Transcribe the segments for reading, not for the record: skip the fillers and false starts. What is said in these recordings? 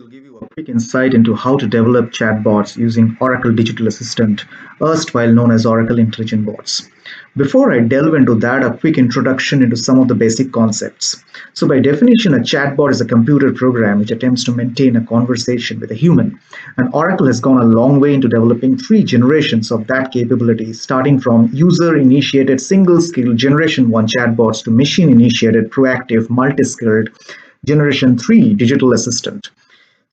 we'll give you a quick insight into how to develop chatbots using Oracle Digital Assistant, erstwhile known as Oracle Intelligent Bots. Before I delve into that, a quick introduction into some of the basic concepts. So, by definition, a chatbot is a computer program which attempts to maintain a conversation with a human. And Oracle has gone a long way into developing three generations of that capability, starting from user initiated single skill Generation 1 chatbots to machine initiated proactive multi skilled Generation 3 digital assistant.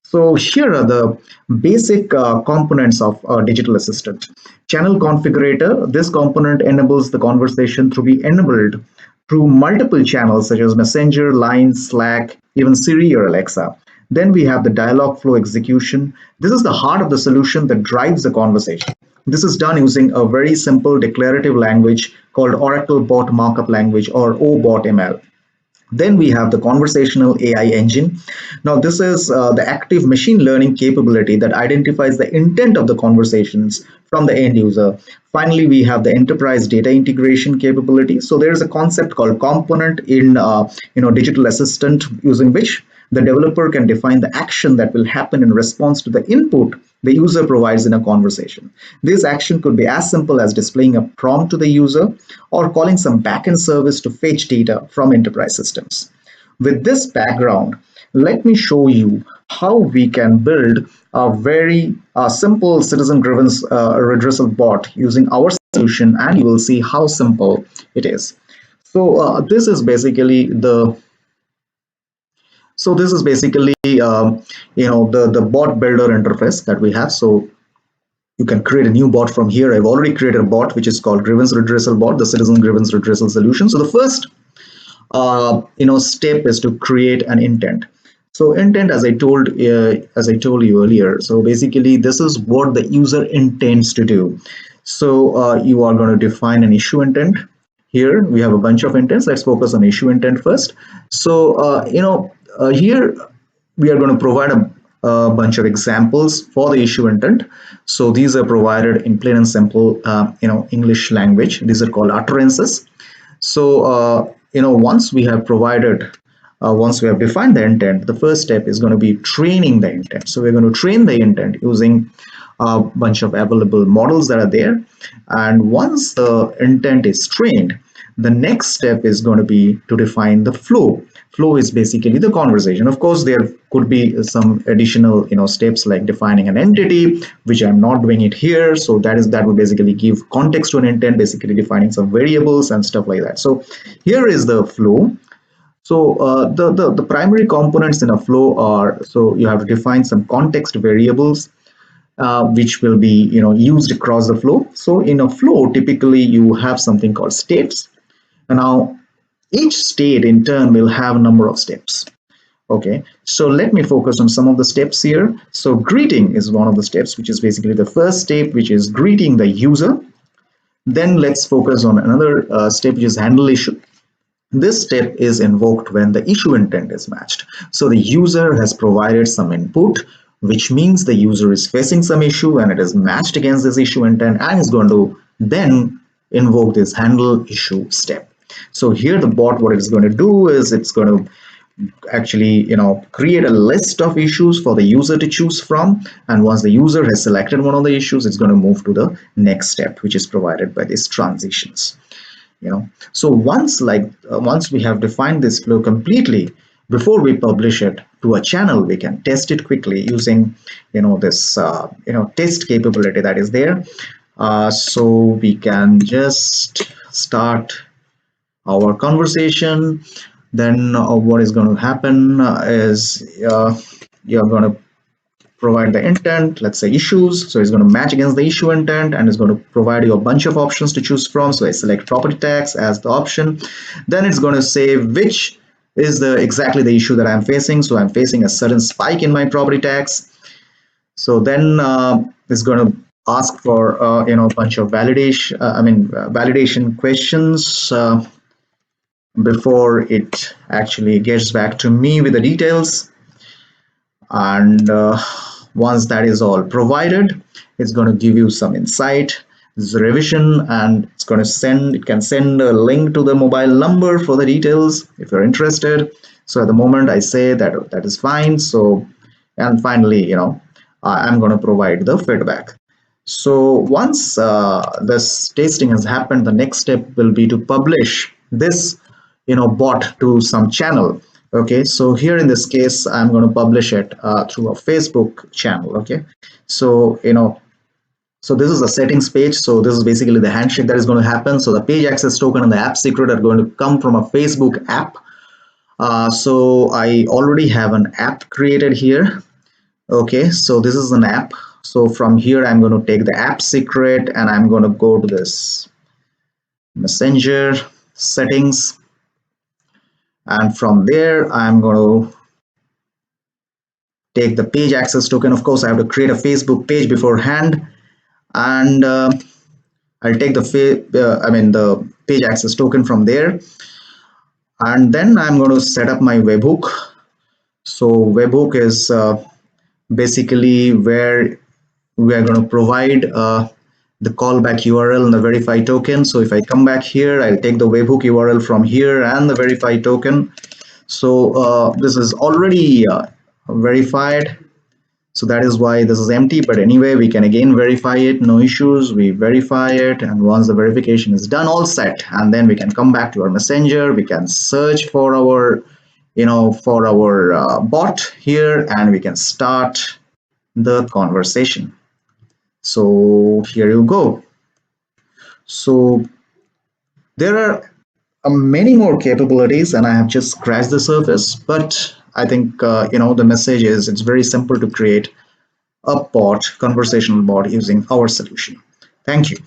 So here are the basic components of a digital assistant. Channel configurator. This component enables the conversation to be enabled through multiple channels such as Messenger, Line, Slack, even Siri or Alexa. Then we have the dialog flow execution. This is the heart of the solution that drives the conversation. This is done using a very simple declarative language called Oracle Bot Markup Language or OBOT-ML. Then we have the conversational AI engine. Now, this is the active machine learning capability that identifies the intent of the conversations from the end user. Finally, we have the enterprise data integration capability. So there is a concept called component in digital assistant, using which the developer can define the action that will happen in response to the input the user provides in a conversation. This action could be as simple as displaying a prompt to the user or calling some backend service to fetch data from enterprise systems. With this background, let me show you how we can build a very simple citizen-driven redressal bot using our solution, and you will see how simple it is. This is basically the bot builder interface that we have. So you can create a new bot from here. I've already created a bot which is called grievance redressal bot, the citizen grievance redressal solution. So the first step is to create an intent. So intent, as I told you earlier, so basically this is what the user intends to do. So you are going to define an issue intent. Here we have a bunch of intents. Let's focus on issue intent first. So here we are going to provide a bunch of examples for the issue intent. So these are provided in plain and simple English language. These are called utterances. So once we have defined the intent, the first step is going to be training the intent. So we're going to train the intent using a bunch of available models that are there. And once the intent is trained, the next step is going to be to define the flow. Flow is basically the conversation. Of course, there could be some additional steps like defining an entity, which I'm not doing it here. So that would basically give context to an intent, basically defining some variables and stuff like that. So here is the flow. So the primary components in a flow are, so you have to define some context variables which will be used across the flow. So in a flow, typically you have something called states. And now each state in turn will have a number of steps. Okay, so let me focus on some of the steps here. So greeting is one of the steps, which is basically the first step, which is greeting the user. Then let's focus on another step, which is handle issue. This step is invoked when the issue intent is matched. So the user has provided some input, which means the user is facing some issue and it is matched against this issue intent, and is going to then invoke this handle issue step. So here the bot, what it's going to do is it's going to actually create a list of issues for the user to choose from, and once the user has selected one of the issues, it's going to move to the next step, which is provided by these transitions. So once we have defined this flow completely, before we publish it to a channel, we can test it quickly using this test capability that is there. So we can just start our conversation. Then what is going to happen is you're going to provide the intent, let's say issues. So it's going to match against the issue intent, and it's going to provide you a bunch of options to choose from. So I select property tags as the option. Then it's going to say which is exactly the issue that I'm facing. So I'm facing a certain spike in my property tags. So then it's going to ask for a bunch of validation questions before it actually gets back to me with the details. And once that is all provided, it's going to give you some insight. This is a revision, and it can send a link to the mobile number for the details if you're interested. So at the moment I say that is fine. So and finally, I'm going to provide the feedback. So once this tasting has happened, the next step will be to publish this, bot to some channel. Okay, so here in this case, I'm going to publish it through a Facebook channel. Okay, so so this is a settings page. So this is basically the handshake that is going to happen. So the page access token and the app secret are going to come from a Facebook app. So I already have an app created here. Okay, so this is an app. So from here, I'm going to take the app secret and I'm going to go to this messenger settings. And from there, I'm going to take the page access token. Of course, I have to create a Facebook page beforehand. And I'll take the page access token from there. And then I'm going to set up my webhook. So webhook is basically where we are going to provide the callback URL and the verify token. So if I come back here, I'll take the webhook URL from here and the verify token. So this is already verified. So that is why this is empty, but anyway, we can again verify it, no issues. We verify it, and once the verification is done, all set, and then we can come back to our messenger. We can search for our bot here, and we can start the conversation. So here you go. So there are many more capabilities, and I have just scratched the surface, but I think the message is it's very simple to create a bot, conversational bot, using our solution. Thank you.